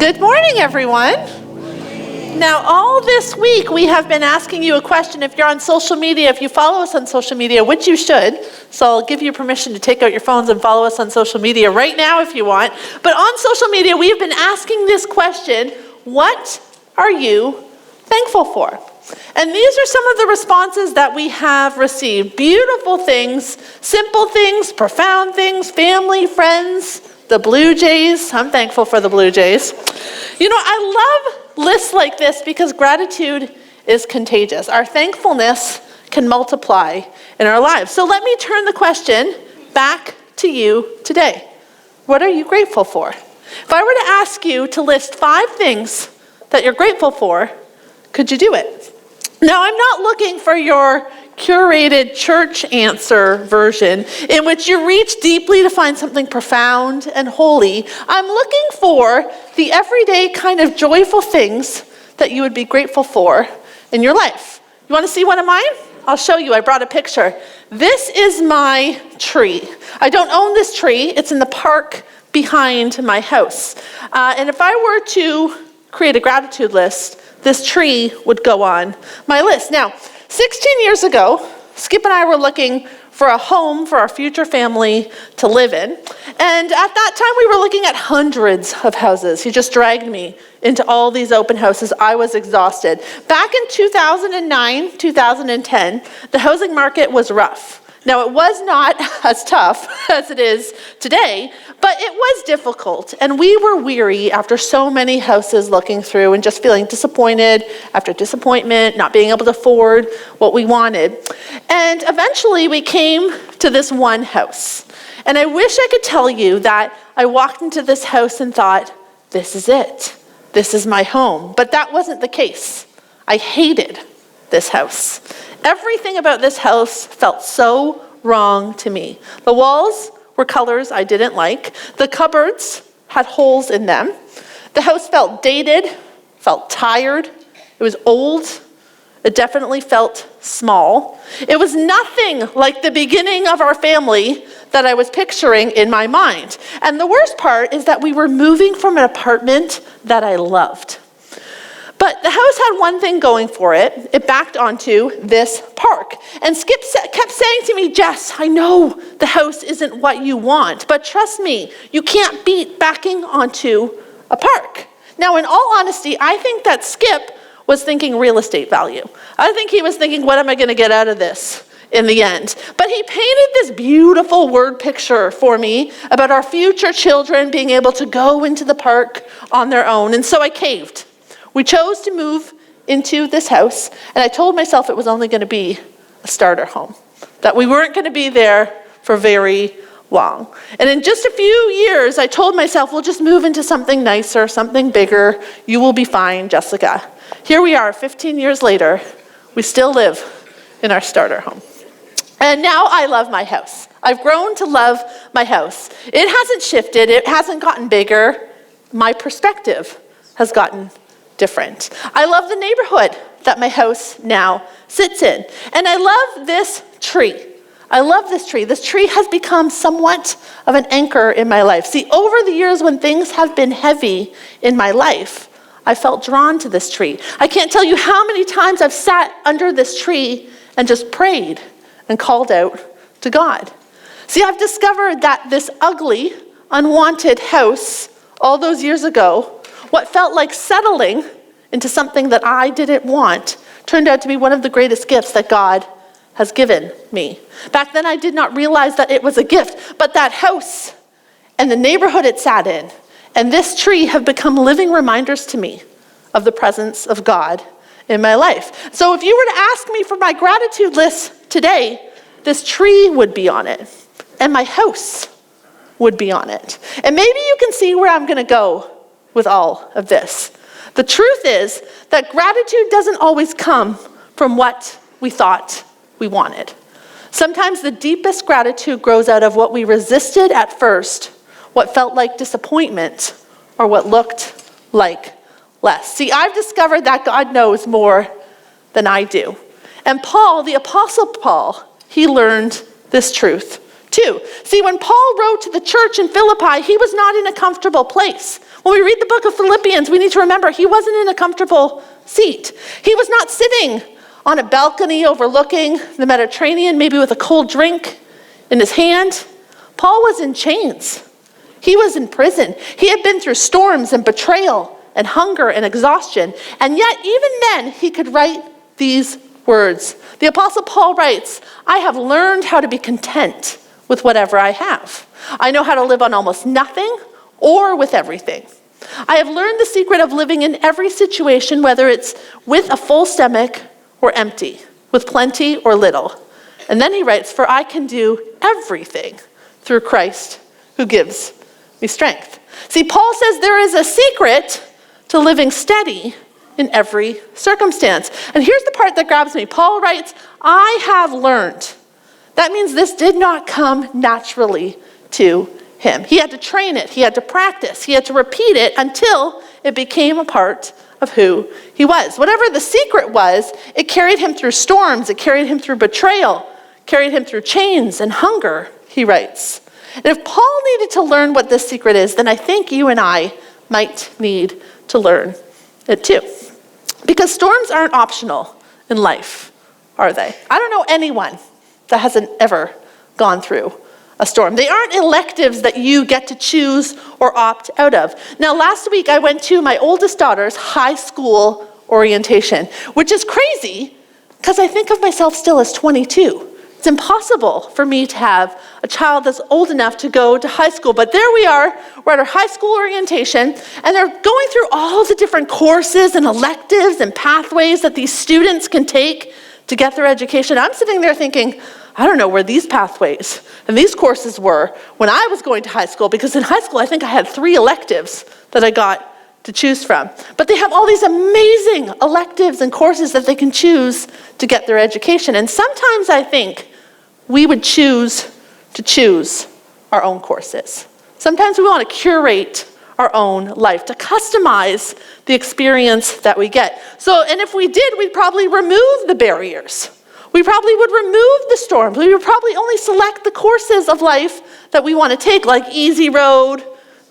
Good morning, everyone. Now, all this week, we have been asking you a question. If you're on social media, if you follow us on social media, which you should, so I'll give you permission to take out your phones and follow us on social media right now if you want. But on social media, we have been asking this question: what are you thankful for? And these are some of the responses that we have received. Beautiful things, simple things, profound things, family, friends, the Blue Jays. I'm thankful for the Blue Jays. You know, I love lists like this because gratitude is contagious. Our thankfulness can multiply in our lives. So let me turn the question back to you today. What are you grateful for? If I were to ask you to list 5 things that you're grateful for, could you do it? Now, I'm not looking for your curated church answer version in which you reach deeply to find something profound and holy. I'm looking for the everyday kind of joyful things that you would be grateful for in your life. You want to see one of mine? I'll show you. I brought a picture. This is my tree. I don't own this tree. It's in the park behind my house. And if I were to create a gratitude list, this tree would go on my list. Now, 16 years ago, Skip and I were looking for a home for our future family to live in. And at that time, we were looking at hundreds of houses. He just dragged me into all these open houses. I was exhausted. Back in 2009, 2010, the housing market was rough. Now, it was not as tough as it is today, but it was difficult. And we were weary after so many houses looking through and just feeling disappointed after disappointment, not being able to afford what we wanted. And eventually we came to this one house. And I wish I could tell you that I walked into this house and thought, this is it. This is my home. But that wasn't the case. I hated this house. Everything about this house felt so wrong to me. The walls were colors I didn't like. The cupboards had holes in them. The house felt dated, felt tired. It was old. It definitely felt small. It was nothing like the beginning of our family that I was picturing in my mind. And the worst part is that we were moving from an apartment that I loved. But the house had one thing going for it. It backed onto this park. And Skip kept saying to me, Jess, I know the house isn't what you want, but trust me, you can't beat backing onto a park. Now, in all honesty, I think that Skip was thinking real estate value. I think he was thinking, what am I going to get out of this in the end? But he painted this beautiful word picture for me about our future children being able to go into the park on their own. And so I caved. We chose to move into this house, and I told myself it was only going to be a starter home, that we weren't going to be there for very long. And in just a few years, I told myself, we'll just move into something nicer, something bigger. You will be fine, Jessica. Here we are, 15 years later. We still live in our starter home. And now I love my house. I've grown to love my house. It hasn't shifted. It hasn't gotten bigger. My perspective has gotten different. I love the neighborhood that my house now sits in. And I love this tree. I love this tree. This tree has become somewhat of an anchor in my life. See, over the years when things have been heavy in my life, I felt drawn to this tree. I can't tell you how many times I've sat under this tree and just prayed and called out to God. See, I've discovered that this ugly, unwanted house all those years ago, what felt like settling into something that I didn't want, turned out to be one of the greatest gifts that God has given me. Back then, I did not realize that it was a gift, but that house and the neighborhood it sat in and this tree have become living reminders to me of the presence of God in my life. So if you were to ask me for my gratitude list today, this tree would be on it, and my house would be on it. And maybe you can see where I'm going to go with all of this. The truth is that gratitude doesn't always come from what we thought we wanted. Sometimes the deepest gratitude grows out of what we resisted at first, what felt like disappointment, or what looked like less. See, I've discovered that God knows more than I do. And Paul, the Apostle Paul, he learned this truth too. See, when Paul wrote to the church in Philippi, he was not in a comfortable place. When we read the book of Philippians, we need to remember he wasn't in a comfortable seat. He was not sitting on a balcony overlooking the Mediterranean, maybe with a cold drink in his hand. Paul was in chains. He was in prison. He had been through storms and betrayal and hunger and exhaustion. And yet, even then, he could write these words. The Apostle Paul writes, "I have learned how to be content with whatever I have. I know how to live on almost nothing or with everything. I have learned the secret of living in every situation, whether it's with a full stomach or empty, with plenty or little." And then he writes, "For I can do everything through Christ who gives me strength." See, Paul says there is a secret to living steady in every circumstance. And here's the part that grabs me. Paul writes, "I have learned." That means this did not come naturally to him. He had to train it. He had to practice. He had to repeat it until it became a part of who he was. Whatever the secret was, it carried him through storms. It carried him through betrayal, carried him through chains and hunger, he writes. And if Paul needed to learn what this secret is, then I think you and I might need to learn it too. Because storms aren't optional in life, are they? I don't know anyone that hasn't ever gone through a storm. They aren't electives that you get to choose or opt out of. Now, last week I went to my oldest daughter's high school orientation, which is crazy because I think of myself still as 22. It's impossible for me to have a child that's old enough to go to high school. But there we are, we're at our high school orientation, and they're going through all the different courses and electives and pathways that these students can take to get their education. I'm sitting there thinking, I don't know where these pathways and these courses were when I was going to high school, because in high school I think I had 3 electives that I got to choose from. But they have all these amazing electives and courses that they can choose to get their education. And sometimes I think we would choose to choose our own courses. Sometimes we want to curate our own life, to customize the experience that we get. And if we did, we'd probably remove the barriers. We probably would remove the storms. We would probably only select the courses of life that we want to take, like easy road,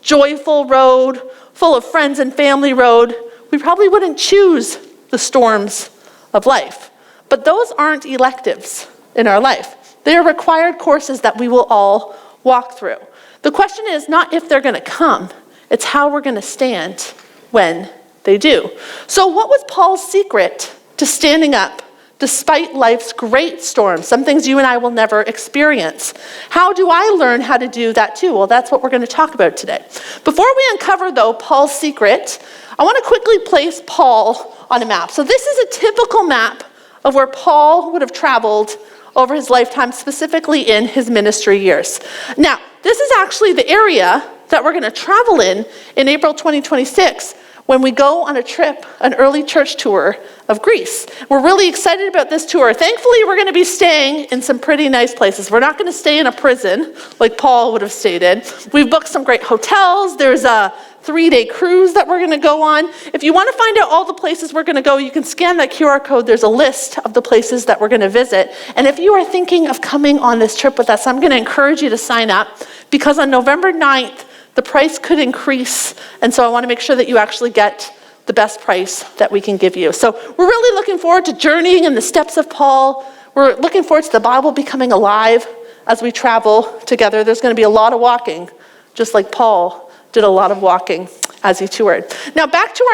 joyful road, full of friends and family road. We probably wouldn't choose the storms of life. But those aren't electives in our life. They are required courses that we will all walk through. The question is not if they're going to come, it's how we're going to stand when they do. So what was Paul's secret to standing up despite life's great storms, some things you and I will never experience? How do I learn how to do that too? Well, that's what we're going to talk about today. Before we uncover, though, Paul's secret, I want to quickly place Paul on a map. So this is a typical map of where Paul would have traveled over his lifetime, specifically in his ministry years. Now, this is actually the area that we're going to travel in April 2026 when we go on a trip, an early church tour of Greece. We're really excited about this tour. Thankfully, we're going to be staying in some pretty nice places. We're not going to stay in a prison like Paul would have stayed in. We've booked some great hotels. There's a 3-day cruise that we're going to go on. If you want to find out all the places we're going to go, you can scan that QR code. There's a list of the places that we're going to visit. And if you are thinking of coming on this trip with us, I'm going to encourage you to sign up, because on November 9th, the price could increase. And so I want to make sure that you actually get the best price that we can give you. So we're really looking forward to journeying in the steps of Paul. We're looking forward to the Bible becoming alive as we travel together. There's going to be a lot of walking, just like Paul did a lot of walking as he toured. Now back to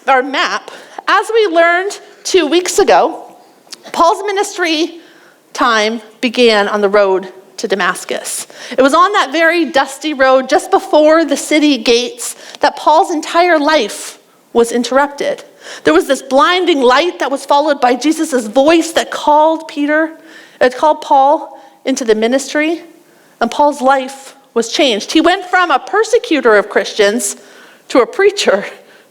our map. As we learned 2 weeks ago, Paul's ministry time began on the road to Damascus. It was on that very dusty road just before the city gates that Paul's entire life was interrupted. There was this blinding light that was followed by Jesus' voice that called Paul into the ministry, and Paul's life was changed. He went from a persecutor of Christians to a preacher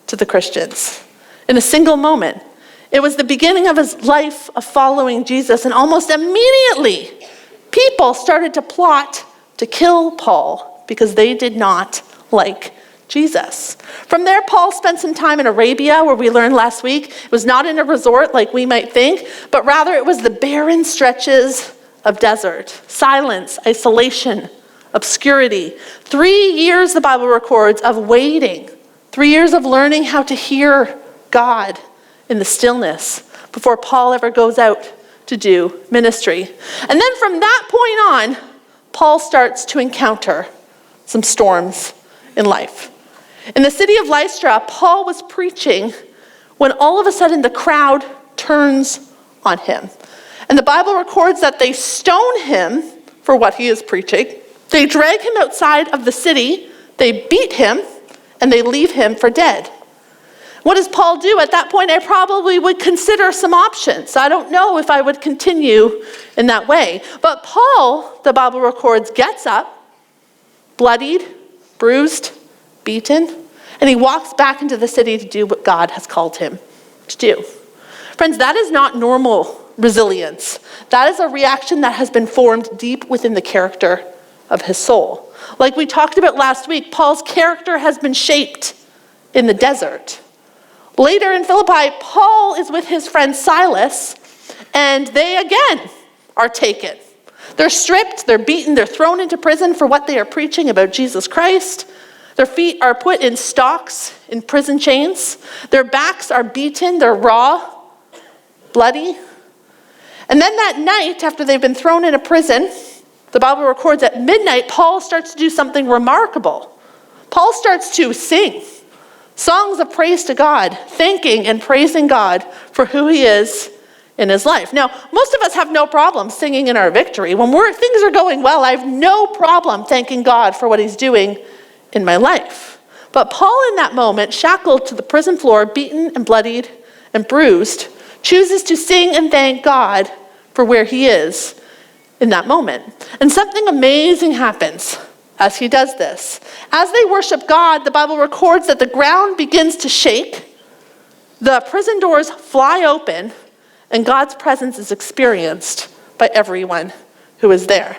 to the Christians in a single moment. It was the beginning of his life of following Jesus, and almost immediately, people started to plot to kill Paul because they did not like Jesus. From there, Paul spent some time in Arabia, where we learned last week. It was not in a resort like we might think, but rather it was the barren stretches of desert, silence, isolation, obscurity. 3 years, the Bible records, of waiting 3 years of learning how to hear God in the stillness before Paul ever goes out to do ministry. And then from that point on, Paul starts to encounter some storms in life. In the city of Lystra, Paul was preaching when all of a sudden the crowd turns on him. And the Bible records that they stone him for what he is preaching. They drag him outside of the city, they beat him, and they leave him for dead. What does Paul do? At that point, I probably would consider some options. I don't know if I would continue in that way. But Paul, the Bible records, gets up, bloodied, bruised, beaten, and he walks back into the city to do what God has called him to do. Friends, that is not normal resilience. That is a reaction that has been formed deep within the character of his soul. Like we talked about last week, Paul's character has been shaped in the desert. Later in Philippi, Paul is with his friend Silas, and they again are taken. They're stripped, they're beaten, they're thrown into prison for what they are preaching about Jesus Christ. Their feet are put in stocks, in prison chains. Their backs are beaten, they're raw, bloody. And then that night, after they've been thrown in a prison, the Bible records at midnight, Paul starts to do something remarkable. Paul starts to sing songs of praise to God, thanking and praising God for who he is in his life. Now, most of us have no problem singing in our victory. When things are going well, I have no problem thanking God for what he's doing in my life. But Paul, in that moment, shackled to the prison floor, beaten and bloodied and bruised, chooses to sing and thank God for where he is in that moment. And something amazing happens as he does this. As they worship God, the Bible records that the ground begins to shake, the prison doors fly open, and God's presence is experienced by everyone who is there.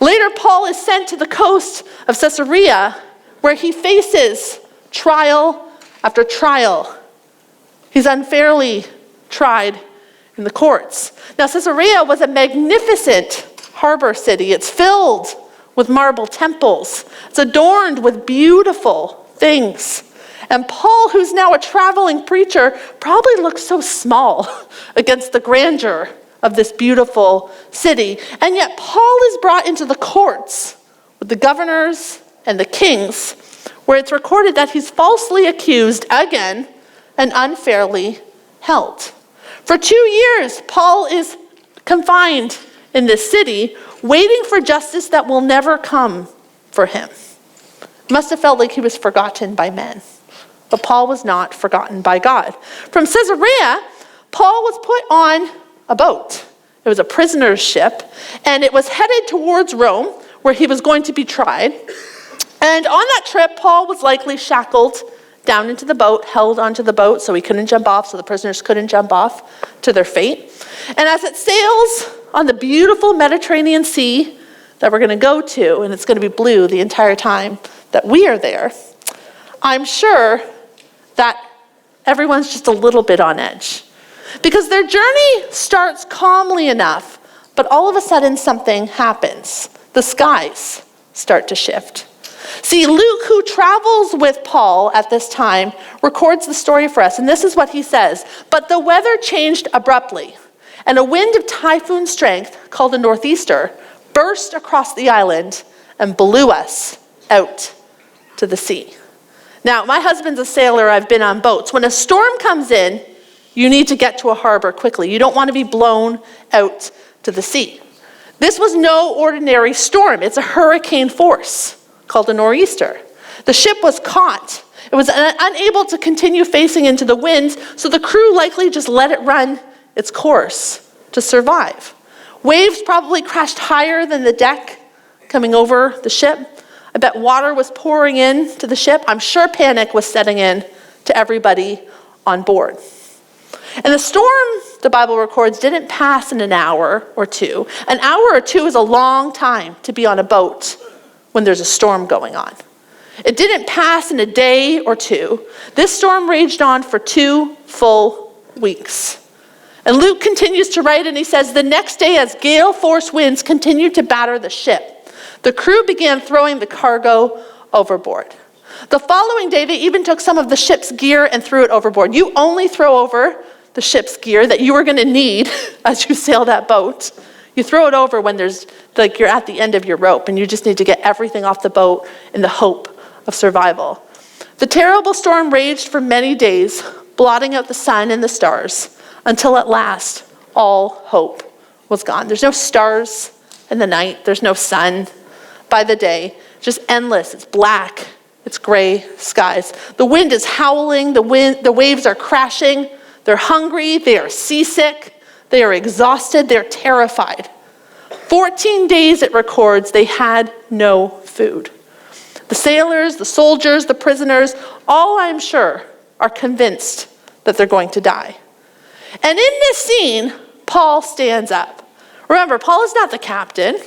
Later, Paul is sent to the coast of Caesarea, where he faces trial after trial. He's unfairly tried in the courts. Now, Caesarea was a magnificent harbor city. It's filled with marble temples. It's adorned with beautiful things. And Paul, who's now a traveling preacher, probably looks so small against the grandeur of this beautiful city. And yet Paul is brought into the courts with the governors and the kings, where it's recorded that he's falsely accused again and unfairly held. For 2 years, Paul is confined in this city, waiting for justice that will never come for him. It must have felt like he was forgotten by men. But Paul was not forgotten by God. From Caesarea, Paul was put on a boat. It was a prisoner's ship, and it was headed towards Rome, where he was going to be tried. And on that trip, Paul was likely shackled down into the boat, held onto the boat so he couldn't jump off, so the prisoners couldn't jump off to their fate. And as it sails on the beautiful Mediterranean Sea that we're going to go to, and it's going to be blue the entire time that we are there, I'm sure that everyone's just a little bit on edge. Because their journey starts calmly enough, but all of a sudden something happens. The skies start to shift. See, Luke, who travels with Paul at this time, records the story for us, and this is what he says. But the weather changed abruptly, and a wind of typhoon strength, called a northeaster, burst across the island and blew us out to the sea. Now, my husband's a sailor. I've been on boats. When a storm comes in, you need to get to a harbor quickly. You don't want to be blown out to the sea. This was no ordinary storm. It's a hurricane force called a nor'easter. The ship was caught. It was unable to continue facing into the winds, so the crew likely just let it run its course to survive. Waves probably crashed higher than the deck coming over the ship. I bet water was pouring in to the ship. I'm sure panic was setting in to everybody on board. And the storm, the Bible records, didn't pass in an hour or two. An hour or two is a long time to be on a boat when there's a storm going on. It didn't pass in a day or two. This storm raged on for 2 full weeks. And Luke continues to write, and he says, the next day, as gale force winds continued to batter the ship, the crew began throwing the cargo overboard. The following day, they even took some of the ship's gear and threw it overboard. You only throw over the ship's gear that you are going to need as you sail that boat. You throw it over when you're at the end of your rope and you just need to get everything off the boat in the hope of survival. The terrible storm raged for many days, blotting out the sun and the stars, until at last all hope was gone. There's no stars in the night. There's no sun by the day. Just endless. It's black. It's gray skies. The wind is howling. The waves are crashing. They're hungry. They are seasick. They are exhausted. They're terrified. 14 days, it records, they had no food. The sailors, the soldiers, the prisoners, all I'm sure are convinced that they're going to die. And in this scene, Paul stands up. Remember, Paul is not the captain.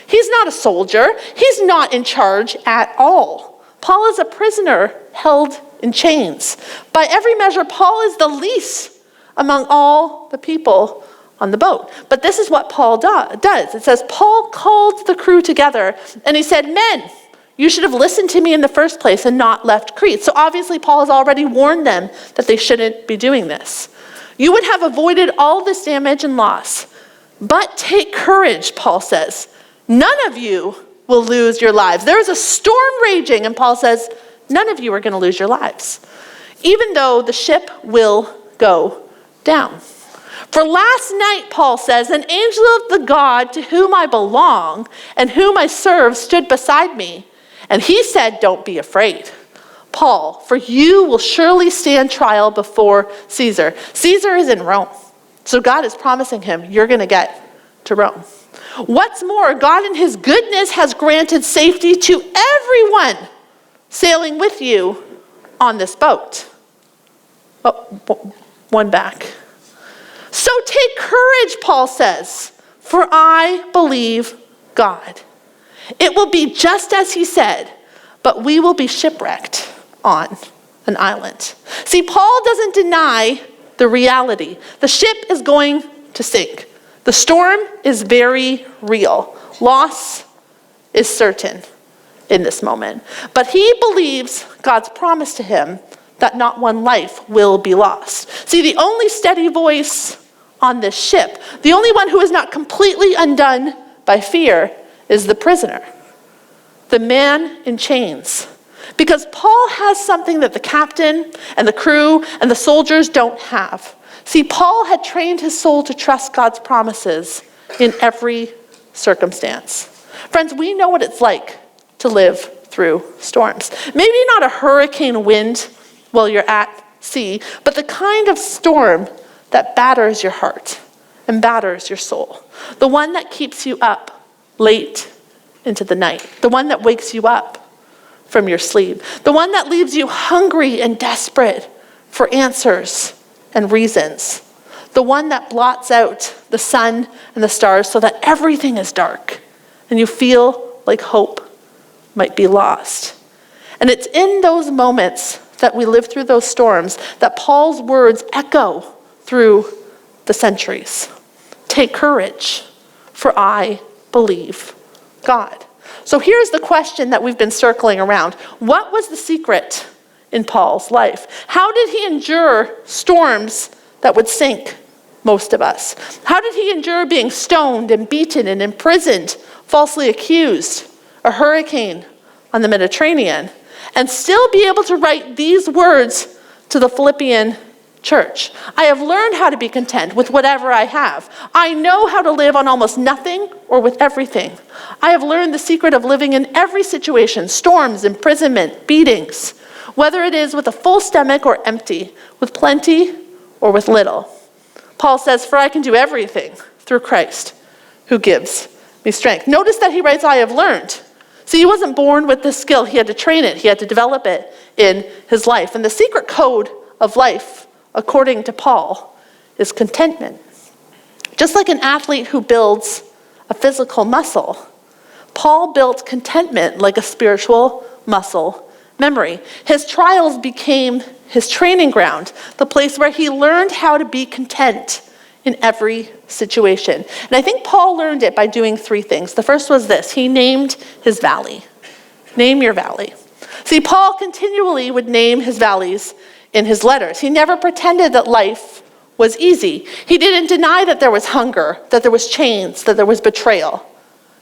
He's not a soldier. He's not in charge at all. Paul is a prisoner held in chains. By every measure, Paul is the least among all the people on the boat. But this is what Paul does. It says, Paul called the crew together and he said, "Men, you should have listened to me in the first place and not left Crete." So obviously Paul has already warned them that they shouldn't be doing this. "You would have avoided all this damage and loss. But take courage," Paul says. "None of you will lose your lives." There is a storm raging, and Paul says, none of you are going to lose your lives, even though the ship will go down. "For last night," Paul says, "an angel of the God to whom I belong and whom I serve stood beside me. And he said, 'Don't be afraid, Paul, for you will surely stand trial before Caesar.'" Caesar is in Rome. So God is promising him, you're going to get to Rome. "What's more, God in his goodness has granted safety to everyone sailing with you on this boat." Oh, one back. "So take courage," Paul says, "for I believe God. It will be just as he said, but we will be shipwrecked on an island." See, Paul doesn't deny the reality. The ship is going to sink. The storm is very real. Loss is certain in this moment. But he believes God's promise to him that not one life will be lost. See, the only steady voice on this ship, the only one who is not completely undone by fear, is the prisoner, the man in chains. Because Paul has something that the captain and the crew and the soldiers don't have. See, Paul had trained his soul to trust God's promises in every circumstance. Friends, we know what it's like to live through storms. Maybe not a hurricane wind while you're at sea, but the kind of storm that batters your heart and batters your soul. The one that keeps you up late into the night. The one that wakes you up from your sleep. The one that leaves you hungry and desperate for answers and reasons. The one that blots out the sun and the stars so that everything is dark and you feel like hope might be lost. And it's in those moments that we live through those storms that Paul's words echo through the centuries. Take courage, for I believe God. So here's the question that we've been circling around. What was the secret in Paul's life? How did he endure storms that would sink most of us? How did he endure being stoned and beaten and imprisoned, falsely accused, a hurricane on the Mediterranean, and still be able to write these words to the Philippian church? "I have learned how to be content with whatever I have. I know how to live on almost nothing or with everything. I have learned the secret of living in every situation, storms, imprisonment, beatings, whether it is with a full stomach or empty, with plenty or with little." Paul says, "For I can do everything through Christ who gives me strength." Notice that he writes, "I have learned." See, he wasn't born with this skill. He had to train it. He had to develop it in his life. And the secret code of life, according to Paul, is contentment. Just like an athlete who builds a physical muscle, Paul built contentment like a spiritual muscle memory. His trials became his training ground, the place where he learned how to be content in every situation. And I think Paul learned it by doing three things. The first was this: he named his valley. Name your valley. See, Paul continually would name his valleys in his letters. He never pretended that life was easy. He didn't deny that there was hunger, that there was chains, that there was betrayal.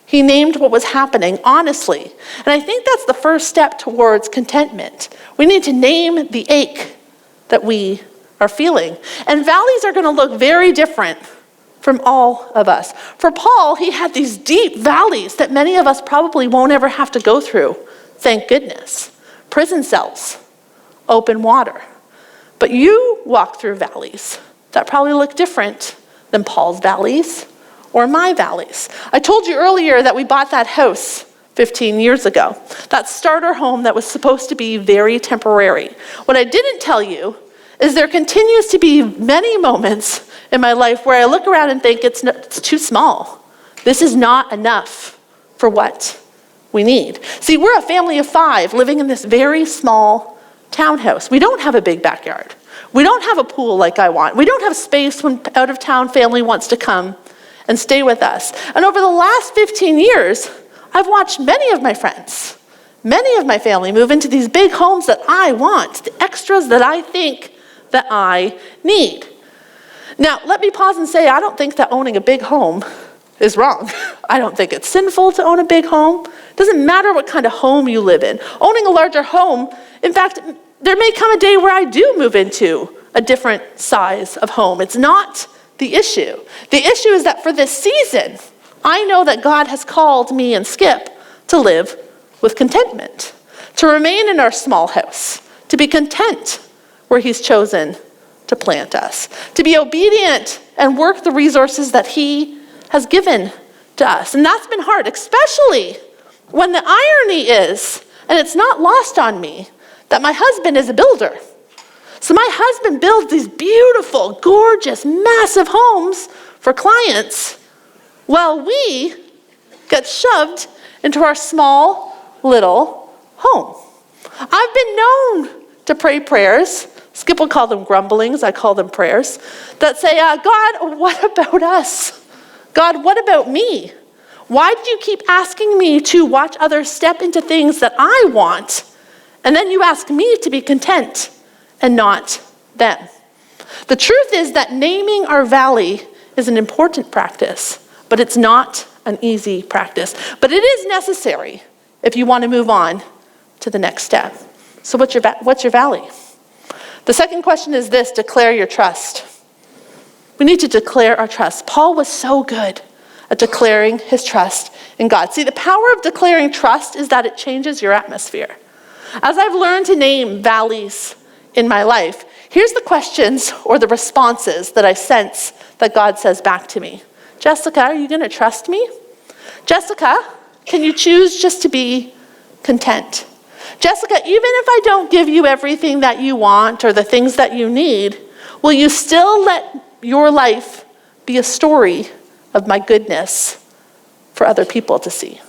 He named what was happening honestly. And I think that's the first step towards contentment. We need to name the ache that we are feeling. And valleys are going to look very different from all of us. For Paul, he had these deep valleys that many of us probably won't ever have to go through, thank goodness. Prison cells, open water. But you walk through valleys that probably look different than Paul's valleys or my valleys. I told you earlier that we bought that house 15 years ago, that starter home that was supposed to be very temporary. What I didn't tell you is there continues to be many moments in my life where I look around and think it's too small. This is not enough for what we need. See, we're a family of 5 living in this very small townhouse. We don't have a big backyard. We don't have a pool like I want. We don't have space when out-of-town family wants to come and stay with us. And over the last 15 years, I've watched many of my friends, many of my family move into these big homes that I want, the extras that I think that I need. Now, let me pause and say, I don't think that owning a big home is wrong. I don't think it's sinful to own a big home. It doesn't matter what kind of home you live in. Owning a larger home, in fact, there may come a day where I do move into a different size of home. It's not the issue. The issue is that for this season, I know that God has called me and Skip to live with contentment, to remain in our small house, to be content where he's chosen to plant us, to be obedient and work the resources that he has given to us. And that's been hard, especially when the irony is, and it's not lost on me, that my husband is a builder. So my husband builds these beautiful, gorgeous, massive homes for clients while we get shoved into our small, little home. I've been known to pray prayers. Skip will call them grumblings, I call them prayers, that say, God, what about us? God, what about me? Why do you keep asking me to watch others step into things that I want, and then you ask me to be content and not them? The truth is that naming our valley is an important practice, but it's not an easy practice. But it is necessary if you want to move on to the next step. So what's your valley? The second question is this: declare your trust. We need to declare our trust. Paul was so good at declaring his trust in God. See, the power of declaring trust is that it changes your atmosphere. As I've learned to name valleys in my life, here's the questions or the responses that I sense that God says back to me. Jessica, are you going to trust me? Jessica, can you choose just to be content? Jessica, even if I don't give you everything that you want or the things that you need, will you still let your life be a story of my goodness for other people to see?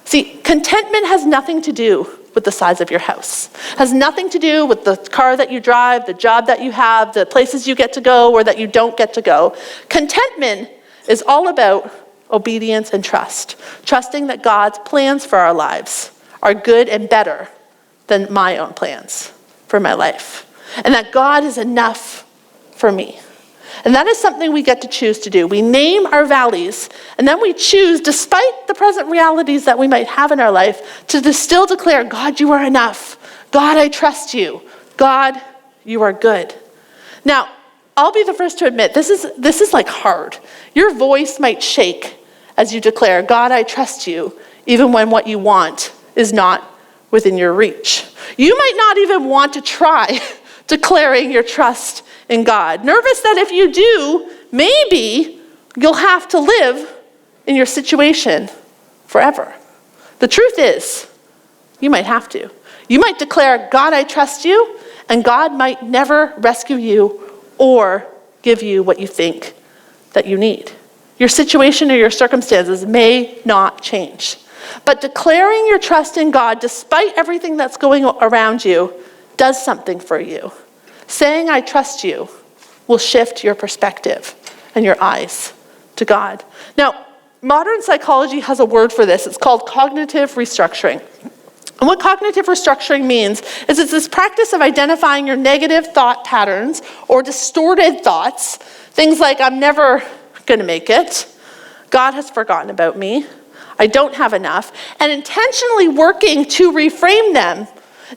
See, contentment has nothing to do with the size of your house. Has nothing to do with the car that you drive, the job that you have, the places you get to go or that you don't get to go. Contentment is all about obedience and trust. Trusting that God's plans for our lives are good and better than my own plans for my life. And that God is enough for me. And that is something we get to choose to do. We name our valleys, and then we choose, despite the present realities that we might have in our life, to still declare, God, you are enough. God, I trust you. God, you are good. Now, I'll be the first to admit, this is like hard. Your voice might shake as you declare, God, I trust you, even when what you want is not within your reach. You might not even want to try declaring your trust in God. Nervous that if you do, maybe you'll have to live in your situation forever. The truth is, you might have to. You might declare, God, I trust you, and God might never rescue you or give you what you think that you need. Your situation or your circumstances may not change. But declaring your trust in God, despite everything that's going around you, does something for you. Saying, I trust you, will shift your perspective and your eyes to God. Now, modern psychology has a word for this. It's called cognitive restructuring. And what cognitive restructuring means is it's this practice of identifying your negative thought patterns or distorted thoughts, things like, I'm never going to make it, God has forgotten about me, I don't have enough, and intentionally working to reframe them.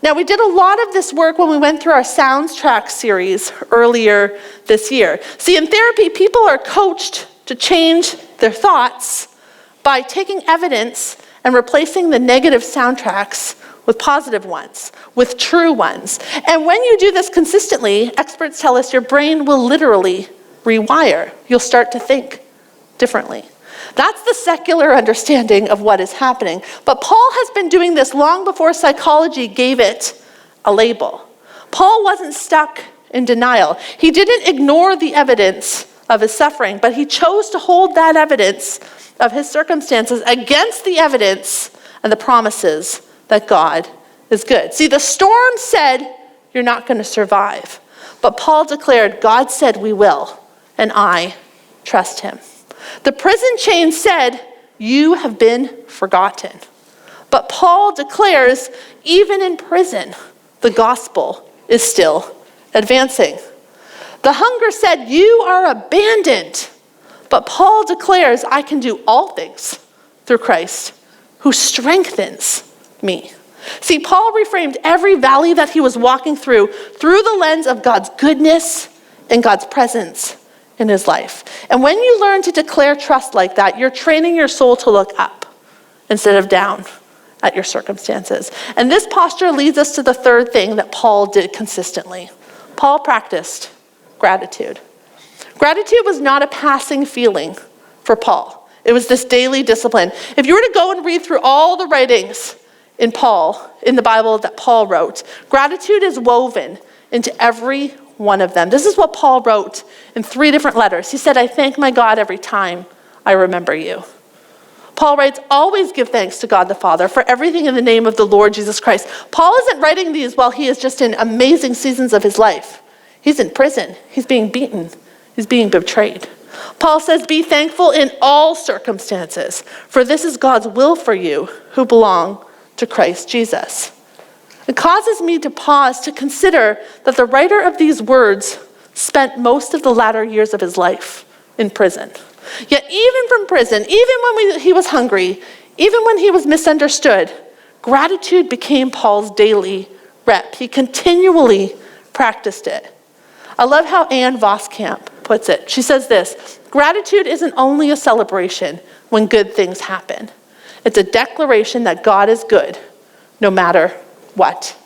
Now, we did a lot of this work when we went through our Sounds Track series earlier this year. See, in therapy, people are coached to change their thoughts by taking evidence and replacing the negative soundtracks with positive ones, with true ones. And when you do this consistently, experts tell us your brain will literally rewire. You'll start to think differently. That's the secular understanding of what is happening. But Paul has been doing this long before psychology gave it a label. Paul wasn't stuck in denial. He didn't ignore the evidence of his suffering, but he chose to hold that evidence of his circumstances against the evidence and the promises that God is good. See, the storm said, you're not going to survive. But Paul declared, God said we will, and I trust him. The prison chain said, you have been forgotten. But Paul declares, even in prison, the gospel is still advancing. The hunger said, you are abandoned. But Paul declares, I can do all things through Christ, who strengthens me. See, Paul reframed every valley that he was walking through the lens of God's goodness and God's presence in his life. And when you learn to declare trust like that, you're training your soul to look up instead of down at your circumstances. And this posture leads us to the third thing that Paul did consistently. Paul practiced gratitude. Gratitude was not a passing feeling for Paul. It was this daily discipline. If you were to go and read through all the writings in the Bible that Paul wrote, gratitude is woven into every one of them. This is what Paul wrote in 3 different letters. He said, I thank my God every time I remember you. Paul writes, always give thanks to God the Father for everything in the name of the Lord Jesus Christ. Paul isn't writing these while he is just in amazing seasons of his life. He's in prison. He's being beaten. He's being betrayed. Paul says, be thankful in all circumstances, for this is God's will for you who belong to Christ Jesus. It causes me to pause to consider that the writer of these words spent most of the latter years of his life in prison. Yet even from prison, even when he was hungry, even when he was misunderstood, gratitude became Paul's daily rep. He continually practiced it. I love how Anne Voskamp puts it. She says this, gratitude isn't only a celebration when good things happen. It's a declaration that God is good no matter what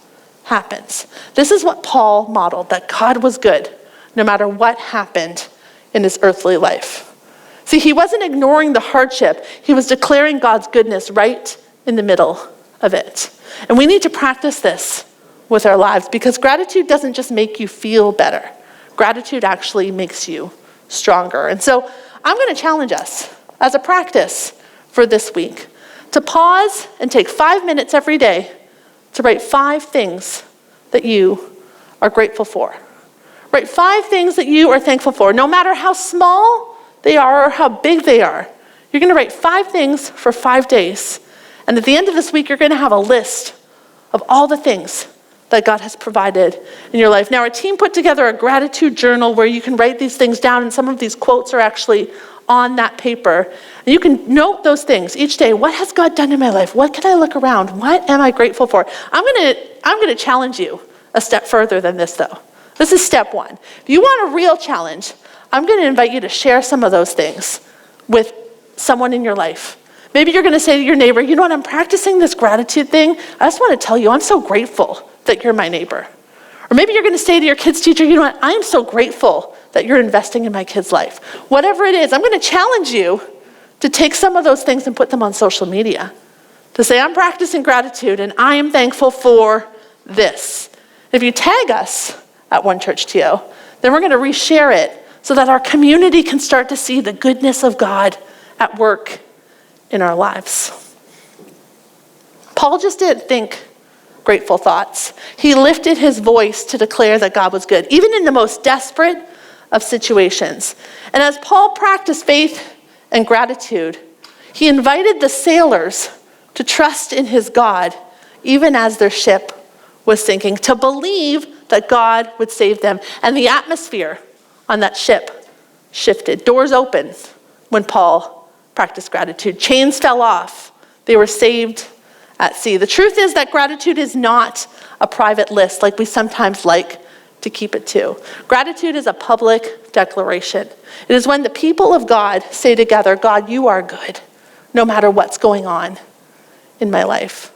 happens. This is what Paul modeled, that God was good no matter what happened in his earthly life. See, he wasn't ignoring the hardship. He was declaring God's goodness right in the middle of it. And we need to practice this with our lives because gratitude doesn't just make you feel better. Gratitude actually makes you stronger. And so I'm going to challenge us as a practice for this week to pause and take 5 minutes every day to write 5 things that you are grateful for. Write 5 things that you are thankful for, no matter how small they are or how big they are. You're going to write 5 things for 5 days. And at the end of this week, you're going to have a list of all the things that God has provided in your life. Now, our team put together a gratitude journal where you can write these things down, and some of these quotes are actually on that paper. And you can note those things each day. What has God done in my life? What can I look around? What am I grateful for? I'm going to challenge you a step further than this, though. This is step 1. If you want a real challenge, I'm going to invite you to share some of those things with someone in your life. Maybe you're going to say to your neighbor, you know what, I'm practicing this gratitude thing. I just want to tell you, I'm so grateful that you're my neighbor. Or maybe you're going to say to your kids' teacher, you know what, I'm so grateful that you're investing in my kid's life. Whatever it is, I'm going to challenge you to take some of those things and put them on social media. To say, I'm practicing gratitude and I am thankful for this. If you tag us at One Church TO, then we're going to reshare it so that our community can start to see the goodness of God at work in our lives. Paul just didn't think grateful thoughts. He lifted his voice to declare that God was good, even in the most desperate of situations. And as Paul practiced faith and gratitude, he invited the sailors to trust in his God, even as their ship was sinking, to believe that God would save them. And the atmosphere on that ship shifted. Doors opened when Paul practiced gratitude. Chains fell off. They were saved at sea. The truth is that gratitude is not a private list like we sometimes like to keep it to. Gratitude is a public declaration. It is when the people of God say together, God, you are good, no matter what's going on in my life.